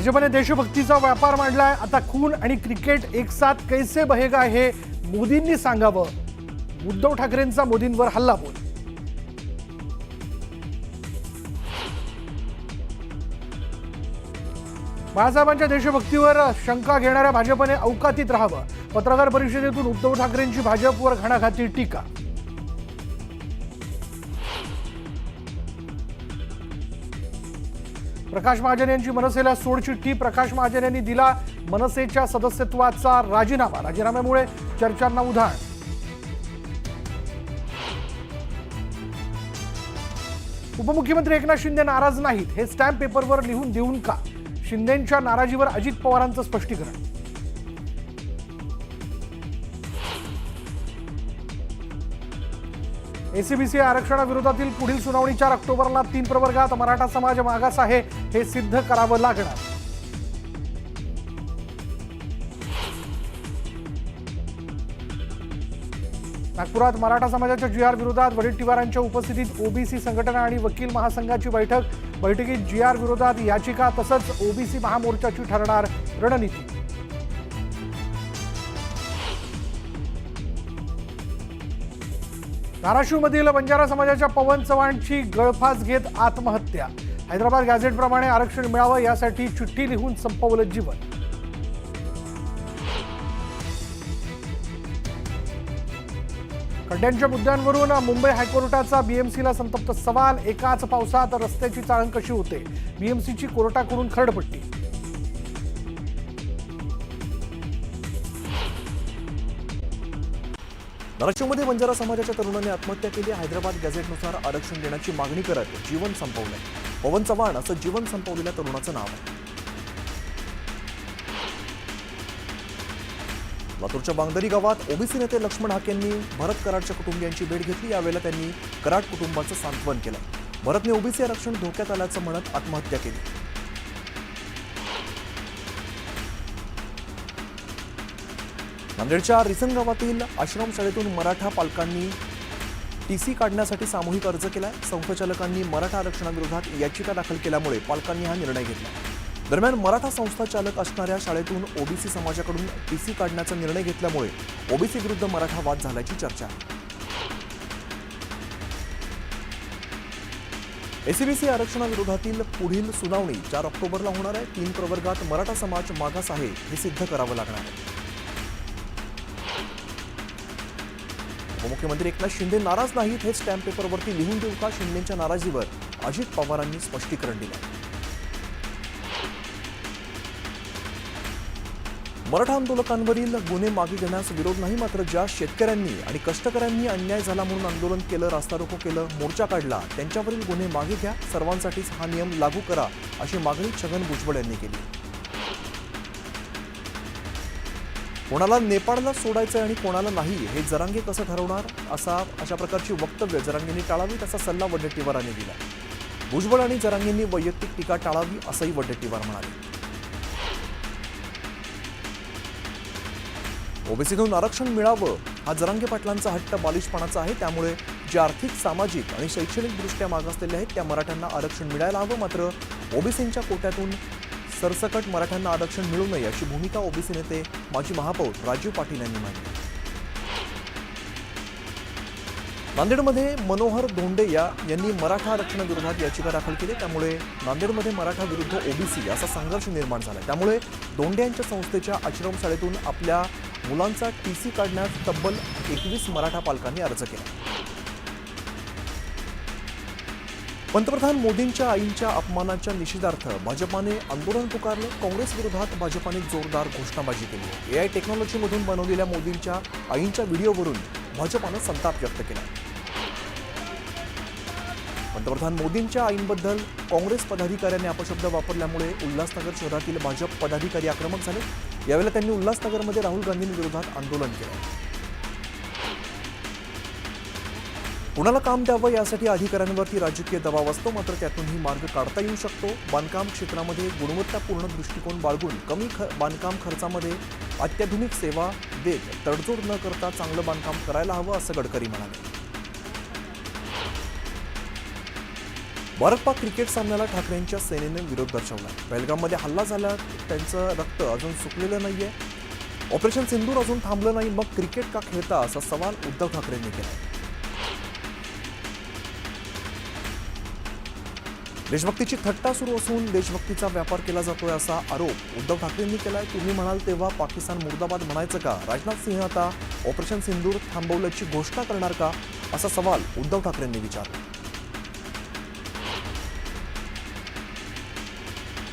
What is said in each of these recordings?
भाजपने देशभक्तीचा व्यापार मांडलाय। आता खून आणि क्रिकेट एक साथ कैसे बहेगा हे मोदींनी सांगावं। उद्धव ठाकरेंचा मोदींवर हल्लाबोल। बाळासाहेबांच्या देशभक्तीवर शंका घेणाऱ्या भाजपने अवकातीत राहावं। पत्रकार परिषदेतून उद्धव ठाकरेंची भाजपवर घणाघाती टीका। प्रकाश महाजन यांची मनसेला सोडचिठ्ठी। प्रकाश महाजन यांनी दिला मनसेच्या सदस्यत्वाचा राजीनामा। राजीनाम्यामुळे चर्चांना उधाण। उपमुख्यमंत्री एकनाथ शिंदे नाराज नाहीत हे स्टॅम्प पेपरवर लिहून देऊन का? शिंदेंच्या नाराजीवर अजित पवारांचं स्पष्टीकरण। एसीबीसी आरक्षणाविरोधातील पुढील सुनावणी 4 ऑक्टोबरला 3 प्रवर्गात। मराठा समाज मागास आहे हे सिद्ध करावं लागणार। नागपुरात मराठा समाजाच्या जीआर विरोधात वडेट्टीवारांच्या उपस्थितीत ओबीसी संघटना आणि वकील महासंघाची बैठक। बैठकीत जीआर विरोधात याचिका तसंच ओबीसी महामोर्चाची ठरणार रणनीती। धाराशिवमधील बंजारा समाजाच्या पवन चव्हाणची गळफास घेत आत्महत्या। हैदराबाद गॅझेटप्रमाणे आरक्षण मिळावं यासाठी चिठ्ठी लिहून संपवलं जीवन। खड्ड्यांच्या मुद्द्यांवरून मुंबई हायकोर्टाचा बीएमसीला संतप्त सवाल। एकाच पावसात रस्त्याची चाळण कशी होते? बीएमसीची कोर्टाकडून खरडपट्टी। धाराशिवमध्ये बंजारा समाजाच्या तरुणाने आत्महत्या केली। हैदराबाद गॅझेटनुसार आरक्षण देण्याची मागणी करत जीवन संपवलंय। पवन चव्हाण असं जीवन संपवलेल्या तरुणाचं नाव आहे। लातूरच्या बांगदरी गावात ओबीसी नेते लक्ष्मण हाके यांनी भरत कराडच्या कुटुंबियांची भेट घेतली। यावेळेला त्यांनी कराड कुटुंबाचं सांत्वन केलं। भरतने ओबीसी आरक्षण धोक्यात आल्याचं म्हणत आत्महत्या केली। नांदेडच्या रिसन गावातील आश्रमशाळेतून मराठा पालकांनी टीसी काढण्यासाठी सामूहिक अर्ज केलाय। संस्थाचालकांनी मराठा आरक्षणाविरोधात याचिका दाखल केल्यामुळे पालकांनी हा निर्णय घेतला। दरम्यान मराठा संस्थाचालक असणाऱ्या शाळेतून ओबीसी समाजाकडून टीसी काढण्याचा निर्णय घेतल्यामुळे ओबीसी विरुद्ध मराठा वाद झाल्याची चर्चा आहे। एसीबीसी आरक्षणाविरोधातील पुढील सुनावणी 4 ऑक्टोबरला होणार आहे। 3 प्रवर्गात मराठा समाज मागास आहे हे सिद्ध करावं लागणार आहे। उपमुख्यमंत्री एकनाथ शिंदे नाराज नाहीत हे स्टॅम्प पेपरवरती लिहून देऊ का? शिंदेंच्या नाराजीवर अजित पवारांनी स्पष्टीकरण दिलं। मराठा आंदोलकांवरील गुन्हे मागे घेण्यास विरोध नाही, मात्र ज्या शेतकऱ्यांनी आणि कष्टकऱ्यांनी अन्याय झाला म्हणून आंदोलन केलं, रास्ता रोको केलं, मोर्चा काढला, त्यांच्यावरील गुन्हे मागे घ्या, सर्वांसाठीच हा नियम लागू करा अशी मागणी छगन भुजबळ यांनी केली। कोणाला नेपाळला सोडायचं आणि कोणाला नाही हे जरांगे कसं ठरवणार अशा प्रकारची वक्तव्य जरांगेंनी टाळावीत असा सल्ला वडेट्टीवारांनी दिला। भुजबळ आणि जरांगेंनी वैयक्तिक टीका टाळावी असंही वडेट्टीवार म्हणाले। ओबीसीतून आरक्षण मिळावं हा जरांगे पाटलांचा हट्ट बालिशपणाचा आहे। त्यामुळे जे आर्थिक, सामाजिक आणि शैक्षणिकदृष्ट्या मागासलेले आहेत त्या मराठ्यांना आरक्षण मिळायला हवं, मात्र ओबीसींच्या कोट्यातून सरसकट मराठ्यांना आरक्षण मिळू नये अशी भूमिका ओबीसी नेते माजी महापौर राजीव पाटील यांनी मांडली। नांदेडमध्ये मनोहर धोंडे यांनी मराठा आरक्षणाविरोधात याचिका दाखल केली। त्यामुळे नांदेडमध्ये मराठा विरुद्ध ओबीसी असा संघर्ष निर्माण झाला। त्यामुळे धोंडे यांच्या संस्थेच्या आश्रमशाळेतून आपल्या मुलांचा टीसी काढण्यास तब्बल 21 मराठा पालकांनी अर्ज केला। पंतप्रधान मोदींच्या आईंच्या अपमानाच्या निषेधार्थ भाजपाने आंदोलन पुकारलं। काँग्रेस विरोधात भाजपाने जोरदार घोषणाबाजी केली। एआय टेक्नॉलॉजीमधून बनवलेल्या मोदींच्या आईंच्या व्हिडिओवरून भाजपाने संताप व्यक्त केला। पंतप्रधान मोदींच्या आईंबद्दल काँग्रेस पदाधिकाऱ्यांनी अपशब्द वापरल्यामुळे उल्हासनगर शहरातील भाजप पदाधिकारी आक्रमक झाले। यावेळेला त्यांनी उल्हासनगरमध्ये राहुल गांधींविरोधात आंदोलन केलं। कुणाला काम द्यावं यासाठी अधिकाऱ्यांवरती राजकीय दबाव असतो, मात्र त्यातूनही मार्ग काढता येऊ शकतो। बांधकाम क्षेत्रामध्ये गुणवत्तापूर्ण दृष्टिकोन बाळगून कमी बांधकाम खर्चामध्ये अत्याधुनिक सेवा देत तडजोड न करता चांगलं बांधकाम करायला हवं असं गडकरी म्हणाले। भारत-पाक क्रिकेट सामन्याला ठाकरेंच्या सेनेने विरोध दर्शवला. पहलगाममध्ये हल्ला झाला, त्यांचं रक्त अजून सुकलेलं नाहीये. ऑपरेशन सिंदूर अजून थांबलं नाही, मग क्रिकेट का खेळता, असा सवाल उद्धव ठाकरेंनी केला. देशभक्तीची थट्टा सुरू असून देशभक्तीचा व्यापार केला जातोय असा आरोप उद्धव ठाकरेंनी केलाय. तुम्ही म्हणाल तेव्हा पाकिस्तान मुर्दाबाद म्हणायचं का? राजनाथ सिंह आता ऑपरेशन सिंदूर थांबवल्याची घोषणा करणार का, असा सवाल उद्धव ठाकरेंनी विचारला.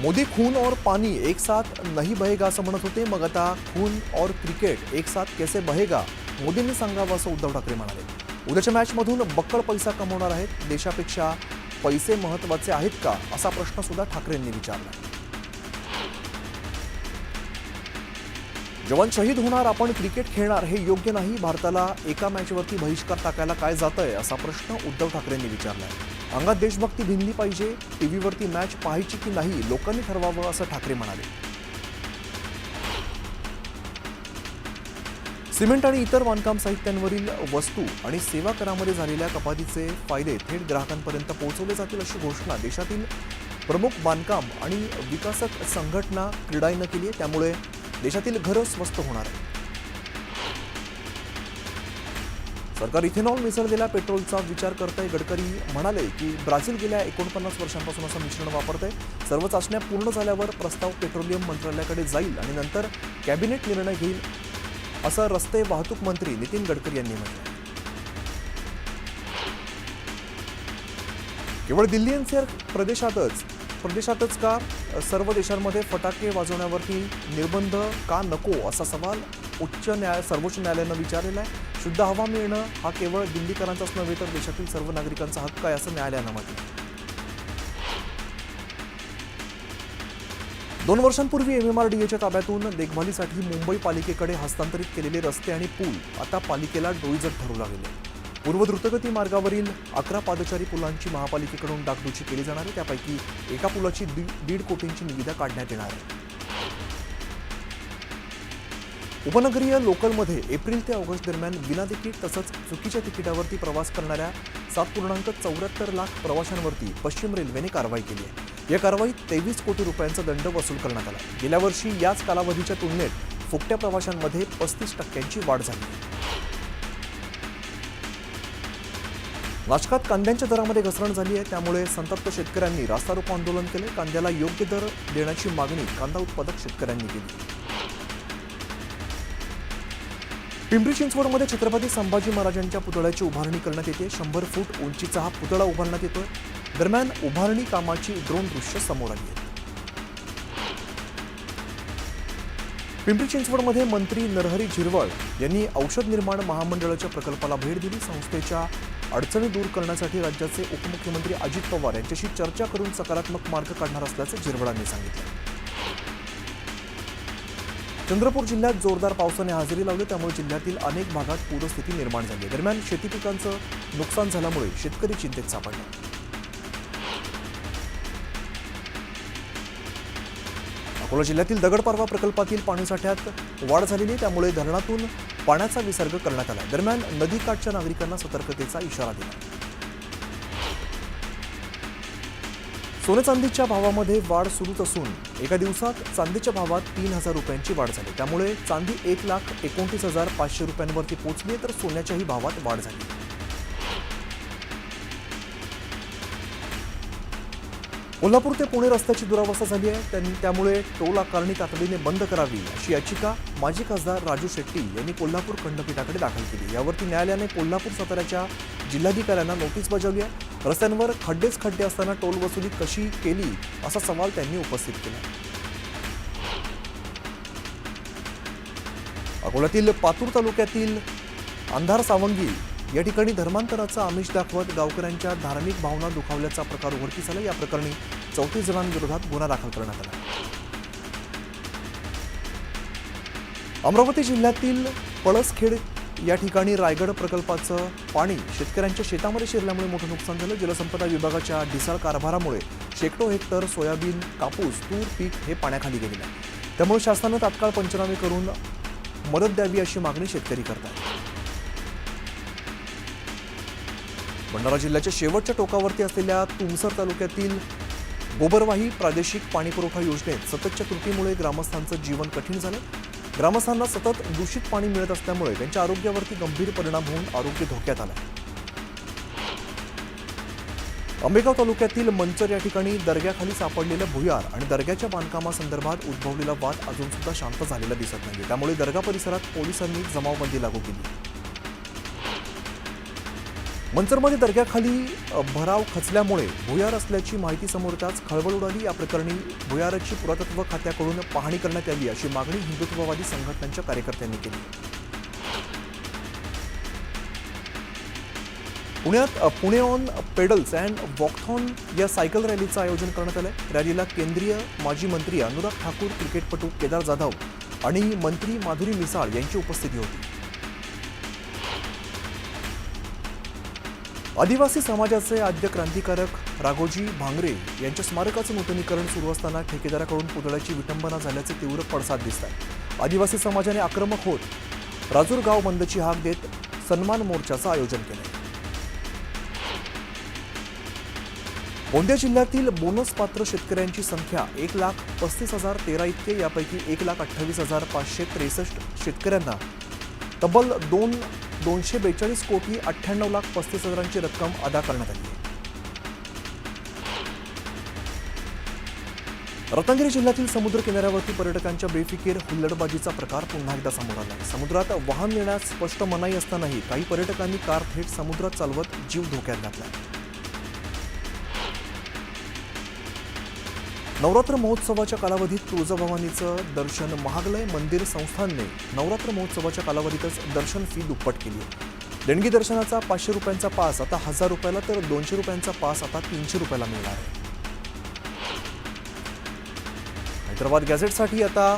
मोदी खून और पानी एक साथ नहीं बहेगा असं म्हणत होते, मग आता खून और क्रिकेट एक साथ कैसे बहेगा मोदींनी सांगावं असं उद्धव ठाकरे म्हणाले. उद्याच्या मॅचमधून बक्कळ पैसा कमवणार आहेत. देशापेक्षा पैसे महत्वाचे आहेत का, असा प्रश्न सुद्धा ठाकरेंनी विचारला. जवान शहीद होणार, आपण क्रिकेट खेळणार हे योग्य नाही. भारताला एका मॅचवरती बहिष्कार टाकायला काय जातंय, असा प्रश्न उद्धव ठाकरेंनी विचारलाय. अंगात देशभक्ती भिनली पाहिजे. टीव्हीवरती मॅच पाहायची की नाही, लोकांनी ठरवावं, असं ठाकरे म्हणाले. सिमेंट आणि इतर बांधकाम साहित्यांवरील वस्तू आणि सेवा करामध्ये झालेल्या कपातीचे फायदे थेट ग्राहकांपर्यंत पोहोचवले जातील, अशी घोषणा देशातील प्रमुख बांधकाम आणि विकासक संघटना क्रीडाईनं केली आहे. त्यामुळे देशातील घरं स्वस्त होणार आहे. सरकार इथेनॉल मिसळलेल्या पेट्रोलचा विचार करतंय. गडकरी म्हणाले की ब्राझील गेल्या 49 वर्षांपासून असं मिश्रण वापरतंय. सर्व चाचण्या पूर्ण झाल्यावर प्रस्ताव पेट्रोलियम मंत्रालयाकडे जाईल आणि नंतर कॅबिनेट निर्णय घेईल, असं रस्ते वाहतूक मंत्री नितीन गडकरी यांनी म्हटलं. केवळ दिल्ली एनसीआर प्रदेशातच का सर्व देशांमध्ये फटाके वाजवण्यावरती निर्बंध का नको, असा सवाल सर्वोच्च न्यायालयानं विचारलेला आहे. शुद्ध हवा मिळणं हा केवळ दिल्लीकरांचाच नव्हे तर देशातील सर्व नागरिकांचा हक्क आहे, असं न्यायालयानं म्हटलं. 2 वर्षांपूर्वी MMRDAच्या ताब्यातून देखभालीसाठी मुंबई पालिकेकडे हस्तांतरित केलेले रस्ते आणि पूल आता पालिकेला डोईजड ठरू लागले. पूर्व द्रुतगती मार्गावरील 11 पादचारी पुलांची महापालिकेकडून डागडुजी केली जाणार आहे. त्यापैकी एका पुलाची 1.5 कोटींची निविदा काढण्यात येणार आहे. उपनगरीय लोकलमध्ये एप्रिल ते ऑगस्ट दरम्यान विना तिकीट तसंच चुकीच्या तिकिटावरती प्रवास करणाऱ्या 7.74 लाख प्रवाशांवरती पश्चिम रेल्वेने कारवाई केली आहे. या कारवाईत 23 कोटी रुपयांचा दंड वसूल करण्यात आला. गेल्या वर्षी याच कालावधीच्या तुलनेत फुकट्या प्रवाशांमध्ये 35% वाढ झाली. नाशकात कांद्याच्या दरामध्ये घसरण झाली आहे. त्यामुळे संतप्त शेतकऱ्यांनी रास्ता रोको आंदोलन केले. कांद्याला योग्य दर देण्याची मागणी कांदा उत्पादक शेतकऱ्यांनी केली. पिंपरी चिंचवडमध्ये छत्रपती संभाजी महाराजांच्या पुतळ्याची उभारणी करण्यात येते. 100 फूट उंचीचा हा पुतळा उभारण्यात येतोय. दरम्यान उभारणी कामाची ड्रोन दृश्य समोर आली आहेत. पिंपरी चिंचवडमध्ये मंत्री नरहरी झिरवळ यांनी औषध निर्माण महामंडळाच्या प्रकल्पाला भेट दिली. संस्थेच्या अडचणी दूर करण्यासाठी राज्याचे उपमुख्यमंत्री अजित पवार यांच्याशी चर्चा करून सकारात्मक मार्ग काढणार असल्याचं झिरवळांनी सांगितलं. चंद्रपूर जिल्ह्यात जोरदार पावसाने हजेरी लावली. त्यामुळे जिल्ह्यातील अनेक भागात पूरस्थिती निर्माण झाली. दरम्यान शेती पिकांचं नुकसान झाल्यामुळे शेतकरी चिंतेत सापडले. अकोला जिल्ह्यातील दगडपारवा प्रकल्पातील पाणीसाठ्यात वाढ झालेली आहे. त्यामुळे धरणातून पाण्याचा विसर्ग करण्यात आला. दरम्यान नदीकाठच्या नागरिकांना सतर्कतेचा इशारा दिला. सोने चांदीच्या भावामध्ये वाढ सुरूच असून एका दिवसात चांदीच्या भावात 3,000 रुपयांची वाढ झाली. त्यामुळे चांदी 1,29,500 रुपयांवरती पोहोचली, तर सोन्याच्याही भावात वाढ झाली. कोल्हापूर ते पुणे रस्त्याची दुरावस्था झाली आहे. त्यामुळे टोल आकारणी तातडीने बंद करावी, अशी याचिका माजी खासदार राजू शेट्टी यांनी कोल्हापूर खंडपीठाकडे दाखल केली. यावरती न्यायालयाने कोल्हापूर साताऱ्याच्या जिल्हाधिकाऱ्यांना नोटीस बजावली आहे. रस्त्यांवर खड्डे असताना टोल वसुली कशी केली, असा सवाल त्यांनी उपस्थित केला. अकोल्यातील पातूर तालुक्यातील अंधार सावंगी या ठिकाणी धर्मांतराचा आमिष दाखवत गावकऱ्यांच्या धार्मिक भावना दुखावल्याचा प्रकार उघडकीस आला. या प्रकरणी 34 जणांविरोधात गुन्हा दाखल करण्यात आला. अमरावती जिल्ह्यातील पळसखेड या ठिकाणी रायगड प्रकल्पाचं पाणी शेतकऱ्यांच्या शेतामध्ये शिरल्यामुळे मोठं नुकसान झालं. जलसंपदा विभागाच्या ढिसाळ कारभारामुळे शेकडो हेक्टर सोयाबीन, कापूस, तूर पीक हे पाण्याखाली गेलेलं आहे. त्यामुळे शासनानं तात्काळ पंचनामे करून मदत द्यावी, अशी मागणी शेतकरी करतात. भंडारा जिल्ह्याच्या शेवटच्या टोकावरती असलेल्या तुमसर तालुक्यातील गोबरवाही प्रादेशिक पाणीपुरवठा योजनेत सततच्या त्रुटीमुळे ग्रामस्थांचं जीवन कठीण झालं. ग्रामस्थांना सतत दूषित पाणी मिळत असल्यामुळे त्यांच्या आरोग्यावरती गंभीर परिणाम होऊन आरोग्य धोक्यात आलं. आंबेगाव तालुक्यातील मंचर या ठिकाणी दर्ग्याखाली सापडलेलं भुयार आणि दर्ग्याच्या बांधकामासंदर्भात उद्भवलेला वाद अजून सुद्धा शांत झालेला दिसत नाही. त्यामुळे दर्गा परिसरात पोलिसांनी जमावबंदी लागू केली. मंचरमध्ये दर्ग्याखाली भराव खचल्यामुळे भुयार असल्याची माहिती समोर येताच खळबळ उडाली. या प्रकरणी भुयाराची पुरातत्व खात्याकडून पाहणी करण्यात यावी अशी मागणी हिंदुत्ववादी संघटनांच्या कार्यकर्त्यांनी केली. पुण्यात Pune on pedals and walkathon या सायकल रॅलीचं आयोजन करण्यात आलं. रॅलीला केंद्रीय माजी मंत्री अनुराग ठाकूर, क्रिकेटपटू केदार जाधव आणि मंत्री माधुरी मिसाळ यांची उपस्थिती होती. आदिवासी समाजाचे आद्य क्रांतिकारक राघोजी भांगरे यांच्या स्मारकाचं नूतनीकरण सुरू असताना ठेकेदाराकडून पुतळ्याची विटंबना झाल्याचे तीव्र पडसाद दिसत आहे. आदिवासी समाजाने आक्रमक होत राजूर गाव बंदची हाक देत सन्मान मोर्चाचं आयोजन केलं. गोंदिया जिल्ह्यातील बोनस पात्र शेतकऱ्यांची संख्या 1,35,013 इतके. यापैकी 1,28,563 शेतकऱ्यांना तब्बल 242 कोटी 98,35,000ची रक्कम अदा करण्यात आली आहे. रत्नागिरी जिल्ह्यातील समुद्र किनाऱ्यावरती पर्यटकांच्या बेफिकीर हुल्लडबाजीचा प्रकार पुन्हा एकदा समोर आला. समुद्रात वाहन नेण्यास स्पष्ट मनाई असतानाही काही पर्यटकांनी कार थेट समुद्रात चालवत जीव धोक्यात घातला. नवरात्र महोत्सवाच्या कालावधीत तुळजाभवानीचं दर्शन महागलंय. मंदिर संस्थानने नवरात्र महोत्सवाच्या कालावधीतच दर्शन फी दुप्पट केली आहे. देणगी दर्शनाचा 500 रुपयांचा पास आता 1000 रुपयाला तर 200 रुपयांचा पास आता 300 रुपयाला मिळणार आहे. हैदराबाद गॅझेटसाठी आता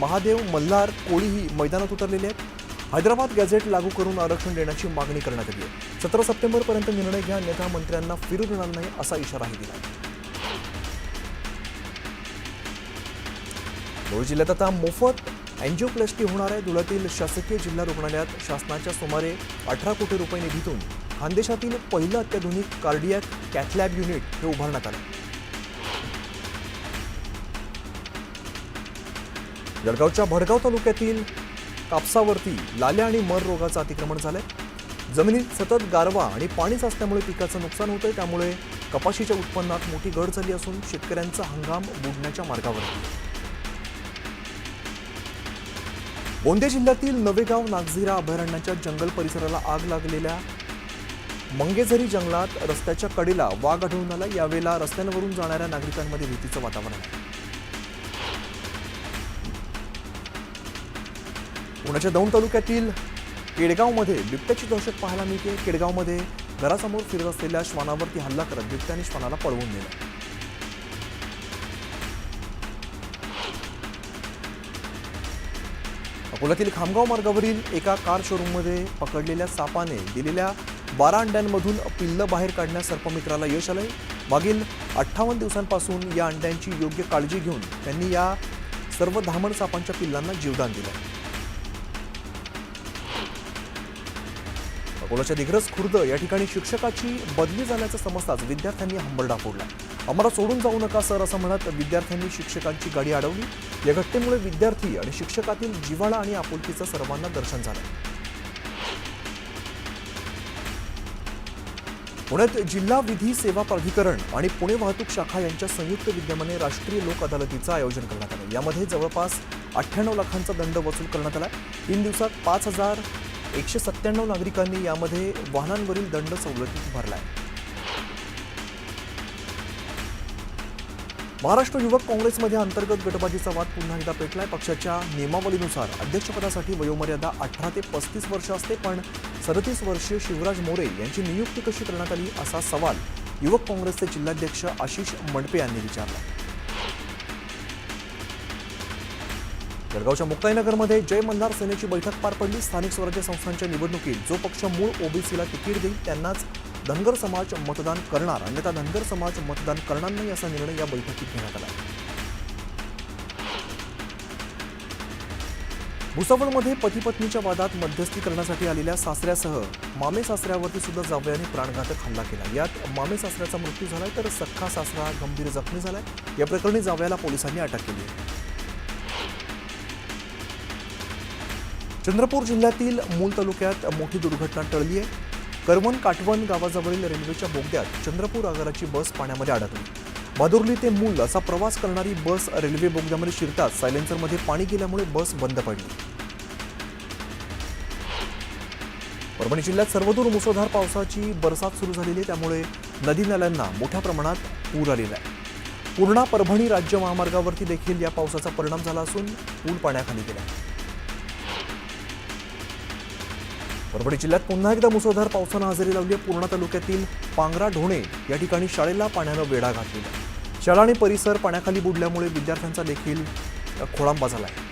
महादेव, मल्हार, कोळीही मैदानात उतरलेले आहेत. हैदराबाद गॅझेट लागू करून आरक्षण देण्याची मागणी करण्यात आली आहे. 17 सप्टेंबरपर्यंत निर्णय घ्या, अन्यथा मंत्र्यांना फिरू देणार नाही असा इशाराही दिला. धुळे जिल्ह्यात आता मोफत अँजिओप्लास्टी होणार आहे. धुळ्यातील शासकीय जिल्हा रुग्णालयात शासनाच्या सुमारे 18 कोटी रुपये निधीतून खानदेशातील पहिलं अत्याधुनिक कार्डियॅक कॅथलॅब युनिट हे उभारण्यात आलं. जळगावच्या भडगाव तालुक्यातील कापसावरती लाल्या आणि मर रोगाचं अतिक्रमण झालंय. जमिनीत सतत गारवा आणि पाणी साचल्यामुळे पिकाचं नुकसान होतंय. त्यामुळे कपाशीच्या उत्पन्नात मोठी घट झाली असून शेतकऱ्यांचा हंगाम बुडण्याच्या मार्गावरती. गोंदिया जिल्ह्यातील नवेगाव नागझिरा अभयारण्याच्या जंगल परिसराला आग लागलेल्या मंगेझरी जंगलात रस्त्याच्या कडेला वाघ आढळून आला. यावेळेला रस्त्यांवरून जाणाऱ्या नागरिकांमध्ये भीतीचं वातावरण आहे. पुण्याच्या दौंड तालुक्यातील केडगावमध्ये बिबट्याची दहशत पाहायला मिळते. केडगावमध्ये घरासमोर फिरत असलेल्या श्वानावरती हल्ला करत बिबट्याने श्वानाला पळवून नेलं. अकोल्यातील खामगाव मार्गावरील एका कार शोरूममध्ये पकडलेल्या सापाने दिलेल्या 12 अंड्यांमधून पिल्लं बाहेर काढण्यास सर्पमित्राला यश आलंय. मागील 58 दिवसांपासून या अंड्यांची योग्य काळजी घेऊन त्यांनी या सर्व धामण सापांच्या पिल्लांना जीवदान दिलं. अकोल्याच्या दिग्रस खुर्द या ठिकाणी शिक्षकाची बदली झाल्याचं समजताच विद्यार्थ्यांनी हंबरडा फोडला. आम्हाला सोडून जाऊ नका सर असं म्हणत विद्यार्थ्यांनी शिक्षकांची गाडी अडवली. या घटनेमुळे विद्यार्थी आणि शिक्षकातील जिव्हाळा आणि आपुलकीचं सर्वांना दर्शन झालं. पुण्यात जिल्हा विधी सेवा प्राधिकरण आणि पुणे वाहतूक शाखा यांच्या संयुक्त विद्यमाने राष्ट्रीय लोक अदालतीचं आयोजन करण्यात आलं. यामध्ये जवळपास 98 लाखांचा दंड वसूल करण्यात आला. 3 दिवसात 5,197 नागरिकांनी यामध्ये वाहनांवरील दंड सवलतीत भरलाय. महाराष्ट्र युवक काँग्रेसमध्ये अंतर्गत गटबाजीचा वाद पुन्हा एकदा पेटलाय. पक्षाच्या नियमावलीनुसार अध्यक्षपदासाठी वयोमर्यादा 18 ते 35 वर्ष असते, पण 37 वर्षीय शिवराज मोरे यांची नियुक्ती कशी करण्यात आली असा सवाल युवक काँग्रेसचे जिल्हाध्यक्ष आशिष मंडपे यांनी विचारला. जळगावच्या मुक्ताईनगरमध्ये जय मल्हार सेनेची बैठक पार पडली. स्थानिक स्वराज्य संस्थांच्या निवडणुकीत जो पक्ष मूळ ओबीसीला तिकीट देईल त्यांनाच धनगर समाज मतदान करणार, अन्यथा धनगर समाज मतदान करणार नाही असा निर्णय या बैठकीत घेण्यात आला. भुसावळमध्ये पती पत्नीच्या वादात मध्यस्थी करण्यासाठी आलेल्या सासऱ्यासह मामे सासऱ्यावरती सुद्धा जावयाने प्राणघातक हल्ला केला. यात मामे सासऱ्याचा मृत्यू झालाय तर सख्खा सासरा गंभीर जखमी झालाय. या प्रकरणी जावयाला पोलिसांनी अटक केली आहे. चंद्रपूर जिल्ह्यातील मूल तालुक्यात मोठी दुर्घटना टळली आहे. करवण काटवण गावाजवळील रेल्वेच्या बोगद्यात चंद्रपूर आगाराची बस पाण्यामध्ये अडकली. भादुर्ली ते मूल असा प्रवास करणारी बस रेल्वे बोगद्यामध्ये शिरताच सायलेन्सरमध्ये पाणी गेल्यामुळे बस बंद पडली. परभणी जिल्ह्यात सर्वदूर मुसळधार पावसाची बरसात सुरू झालेली आहे. त्यामुळे नदी नाल्यांना मोठ्या प्रमाणात पूर आलेला आहे. पूर्णा परभणी राज्य महामार्गावरती देखील या पावसाचा परिणाम झाला असून पूल पाण्याखाली गेला. परभणी जिल्ह्यात पुन्हा एकदा मुसळधार पावसानं हजेरी लावली आहे. पूर्णा तालुक्यातील पांगरा ढोणे या ठिकाणी शाळेला पाण्यानं वेढा घातलेला. शाळा आणि परिसर पाण्याखाली बुडल्यामुळे विद्यार्थ्यांचा देखील खोळंबा झाला आहे.